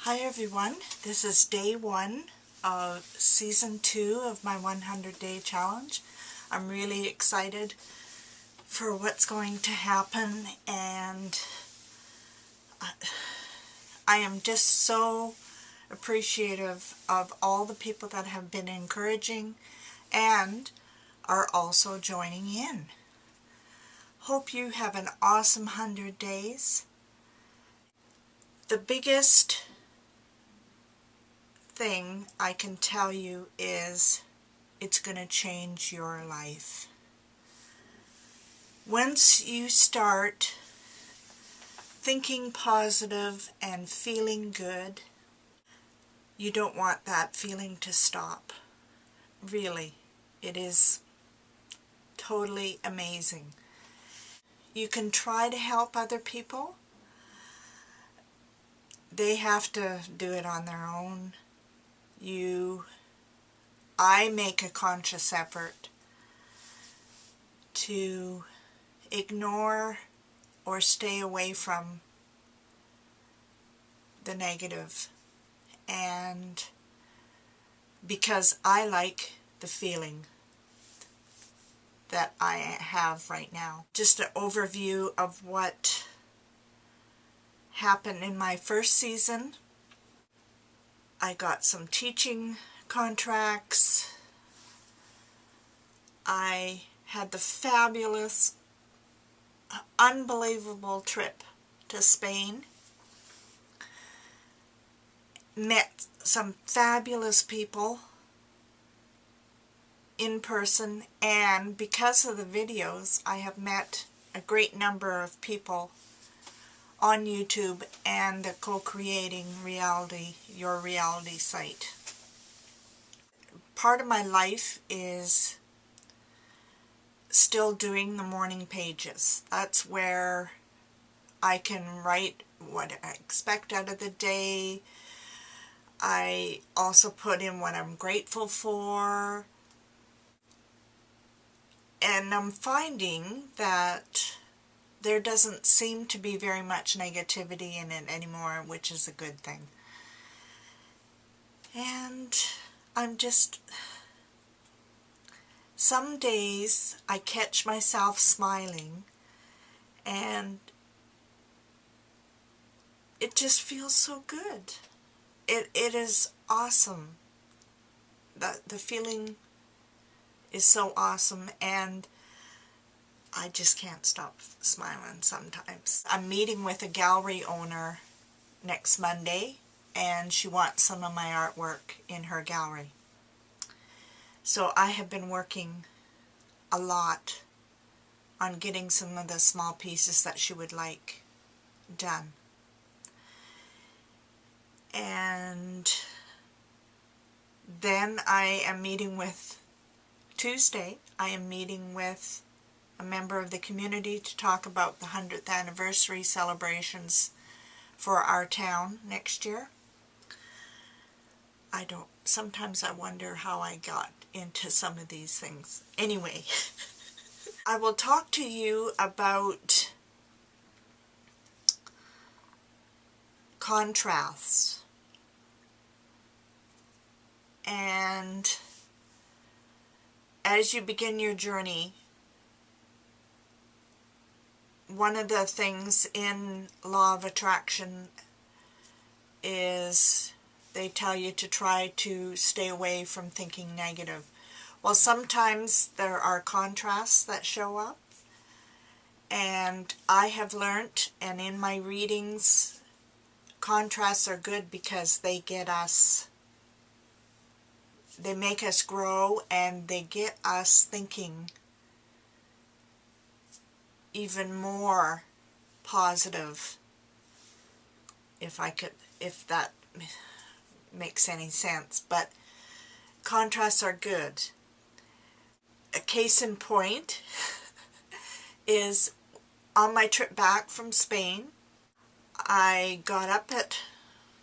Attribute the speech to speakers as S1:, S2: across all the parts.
S1: Hi everyone, this is day 1 of season 2 of my 100-day challenge. I'm really excited for what's going to happen, and I am just so appreciative of all the people that have been encouraging and are also joining in. Hope you have an awesome 100 days. The biggest thing I can tell you is it's going to change your life. Once you start thinking positive and feeling good, you don't want that feeling to stop. Really, it is totally amazing. You can try to help other people. They have to do it on their own. I make a conscious effort to ignore or stay away from the negative, and because I like the feeling that I have right now. Just an overview of what happened in my first season. I got some teaching contracts. I had the fabulous, unbelievable trip to Spain. Met some fabulous people in person, and because of the videos, I have met a great number of people on YouTube and the co-creating your reality site. Part of my life is still doing the morning pages. That's where I can write what I expect out of the day. I also put in what I'm grateful for. And I'm finding that there doesn't seem to be very much negativity in it anymore, which is a good thing. And some days I catch myself smiling, and it just feels so good. It is awesome. The feeling is so awesome, and I just can't stop smiling sometimes. I'm meeting with a gallery owner next Monday, and she wants some of my artwork in her gallery. So I have been working a lot on getting some of the small pieces that she would like done. And then Tuesday, I am meeting with a member of the community to talk about the 100th anniversary celebrations for our town next year. Sometimes I wonder how I got into some of these things. Anyway, I will talk to you about contrasts. And as you begin your journey, one of the things in Law of Attraction is they tell you to try to stay away from thinking negative. Well, sometimes there are contrasts that show up, and I have learned, and in my readings, contrasts are good because they make us grow, and they get us thinking even more positive, if that makes any sense. But contrasts are good. A case in point is on my trip back from Spain. I got up at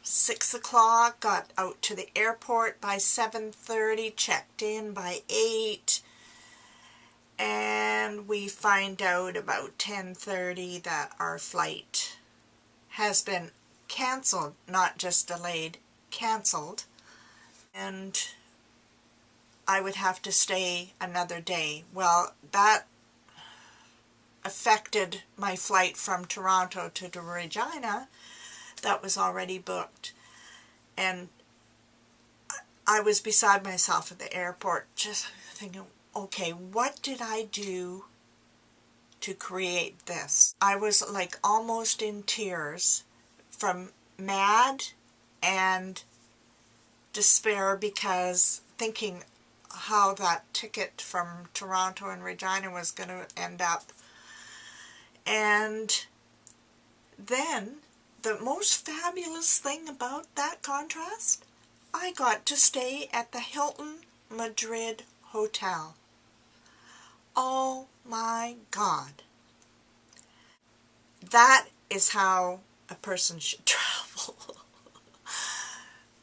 S1: 6 o'clock, got out to the airport by 7:30, checked in by 8, and we find out about 10:30 that our flight has been canceled, not just delayed, canceled. And I would have to stay another day. Well, that affected my flight from Toronto to Regina. That was already booked. And I was beside myself at the airport, just thinking, okay, what did I do to create this? I was like almost in tears from mad and despair, because thinking how that ticket from Toronto and Regina was going to end up. And then the most fabulous thing about that contrast, I got to stay at the Hilton Madrid Hotel. Oh my God. That is how a person should travel.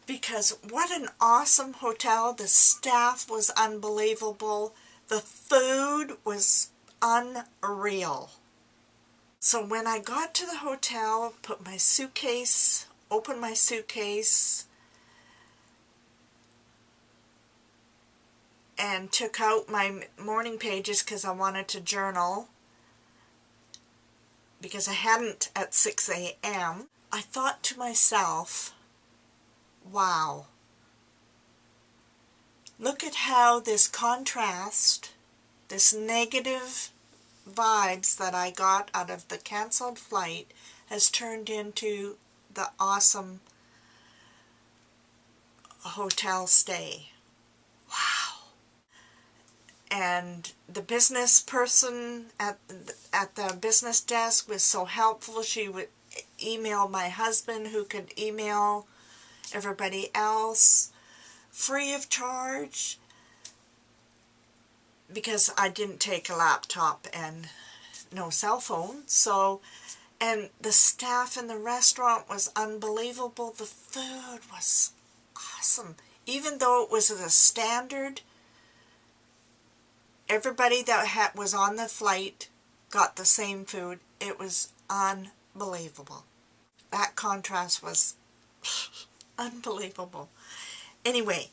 S1: Because what an awesome hotel. The staff was unbelievable. The food was unreal. So when I got to the hotel, put my suitcase, opened my suitcase, and took out my morning pages because I wanted to journal, because I hadn't at 6 a.m., I thought to myself, wow, look at how this contrast, this negative vibes that I got out of the canceled flight has turned into the awesome hotel stay. Wow. And the business person at the business desk was so helpful. She would email my husband, who could email everybody else free of charge, because I didn't take a laptop and no cell phone. So, and the staff in the restaurant was unbelievable. The food was awesome. Even though it was a standard, everybody that was on the flight got the same food. It was unbelievable. That contrast was unbelievable. Anyway,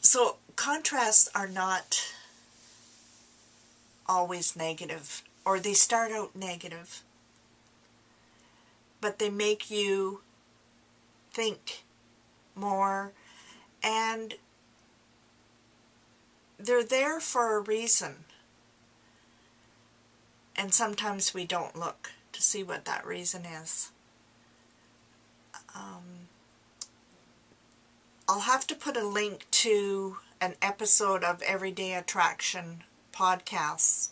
S1: so contrasts are not always negative, or they start out negative, but they make you think more, and they're there for a reason. And sometimes we don't look to see what that reason is. I'll have to put a link to an episode of Everyday Attraction podcasts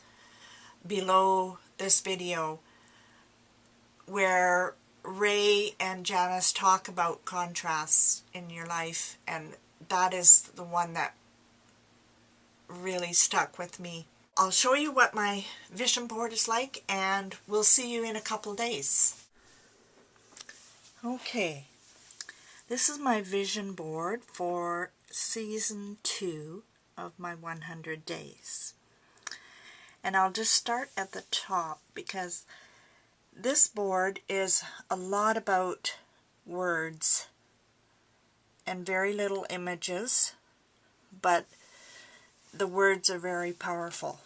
S1: below this video, where Ray and Janice talk about contrasts in your life, and that is the one that really stuck with me. I'll show you what my vision board is like, and we'll see you in a couple days. Okay, this is my vision board for season 2 of my 100 days. And I'll just start at the top, because this board is a lot about words and very little images, but the words are very powerful.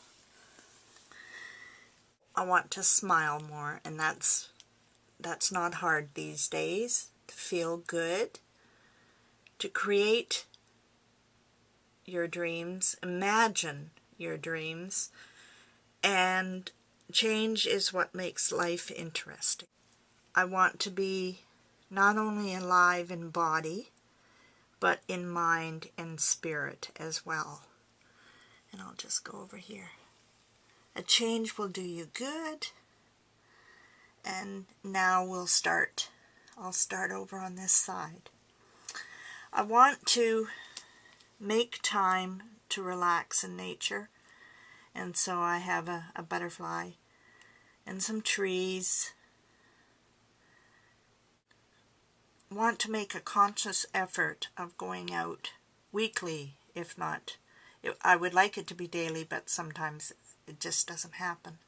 S1: I want to smile more, and that's not hard these days. To feel good, to create your dreams, imagine your dreams, and change is what makes life interesting. I want to be not only alive in body, but in mind and spirit as well. And I'll just go over here. A change will do you good. And now I'll start over on this side. I want to make time to relax in nature. And so I have a butterfly and some trees. Want to make a conscious effort of going out weekly, if not. I would like it to be daily, but sometimes it just doesn't happen.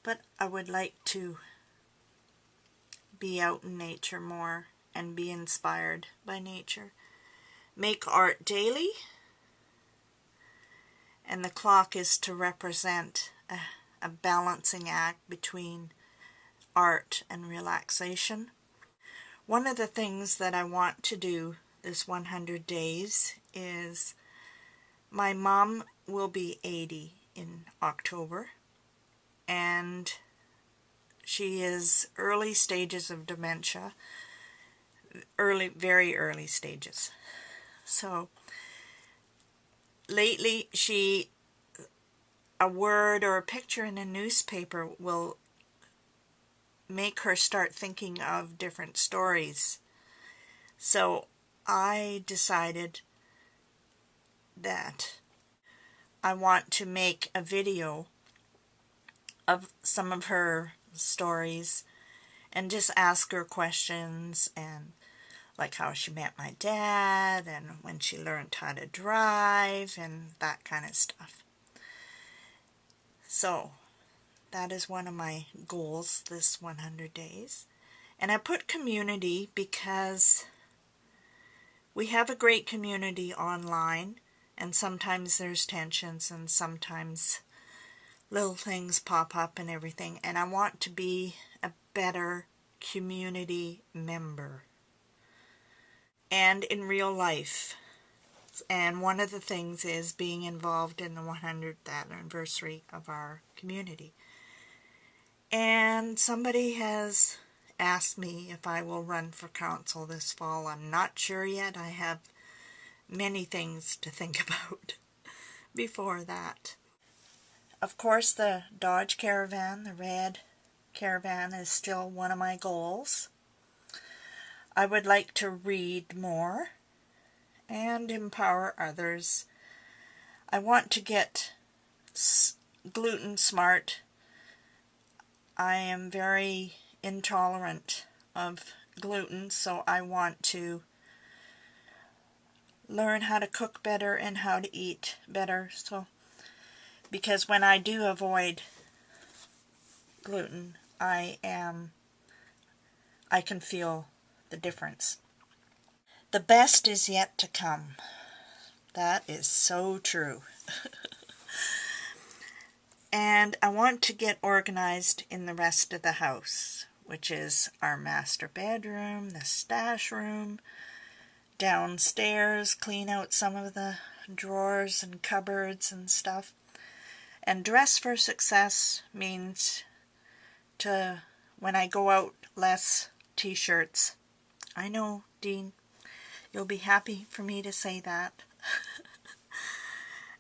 S1: But I would like to be out in nature more and be inspired by nature. Make art daily, and the clock is to represent a balancing act between art and relaxation. One of the things that I want to do this 100 days is, my mom will be 80 in October, and she is early stages of dementia, very early stages. So lately a word or a picture in a newspaper will make her start thinking of different stories. So I decided that I want to make a video of some of her stories and just ask her questions, and like how she met my dad and when she learned how to drive and that kind of stuff. So that is one of my goals this 100 days. And I put community because we have a great community online, and sometimes there's tensions and sometimes little things pop up and everything, and I want to be a better community member. And in real life. And one of the things is being involved in the 100th anniversary of our community. And somebody has asked me if I will run for council this fall. I'm not sure yet. I have many things to think about before that. Of course, the Dodge Caravan, the red Caravan, is still one of my goals. I would like to read more and empower others. I want to get gluten smart. I am very intolerant of gluten, so I want to learn how to cook better and how to eat better. So, because when I do avoid gluten, I can feel the difference. The best is yet to come. That is so true. And I want to get organized in the rest of the house, which is our master bedroom, the stash room, downstairs, clean out some of the drawers and cupboards and stuff. And dress for success means when I go out, less t-shirts. I know, Dean, you'll be happy for me to say that.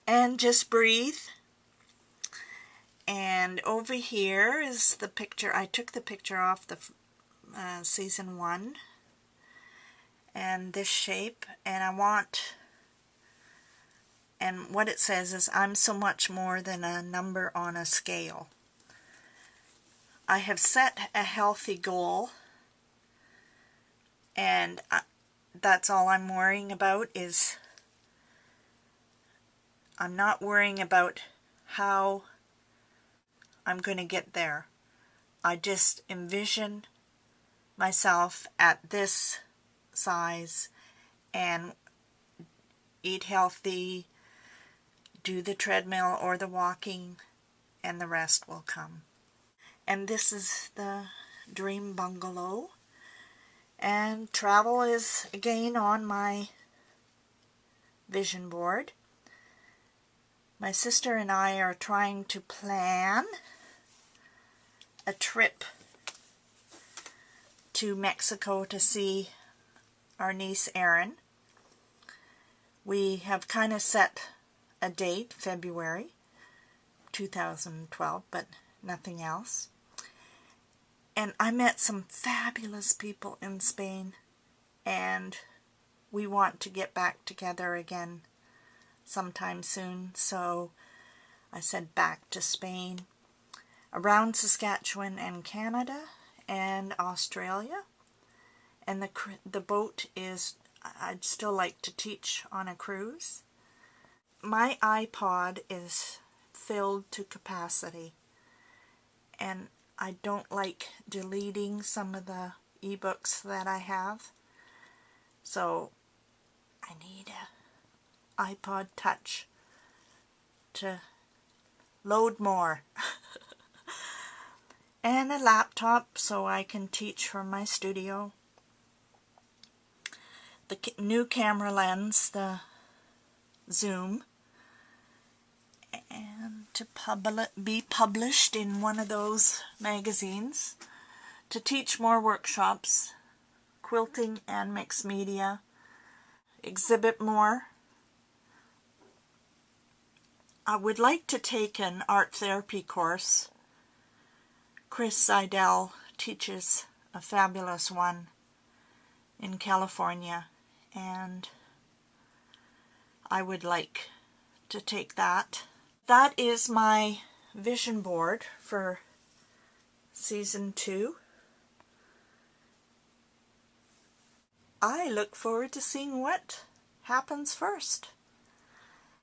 S1: And just breathe. And over here is the picture. I took the picture off the season 1. And this shape. And what it says is, I'm so much more than a number on a scale. I have set a healthy goal, and that's all I'm worrying about. Is I'm not worrying about how I'm going to get there. I just envision myself at this size and eat healthy, do the treadmill or the walking, and the rest will come. And this is the dream bungalow. And travel is again on my vision board. My sister and I are trying to plan a trip to Mexico to see our niece Erin. We have kind of set a date, February 2012, but nothing else. And I met some fabulous people in Spain, and we want to get back together again sometime soon. So I said back to Spain, around Saskatchewan and Canada and Australia. And the boat is, I'd still like to teach on a cruise. My iPod is filled to capacity, and I don't like deleting some of the ebooks that I have. So I need an iPod Touch to load more. And a laptop so I can teach from my studio. The new camera lens, the Zoom, and to be published in one of those magazines, to teach more workshops, quilting and mixed media, exhibit more. I would like to take an art therapy course. Chris Zander teaches a fabulous one in California, and I would like to take that. That is my vision board for season 2. I look forward to seeing what happens first.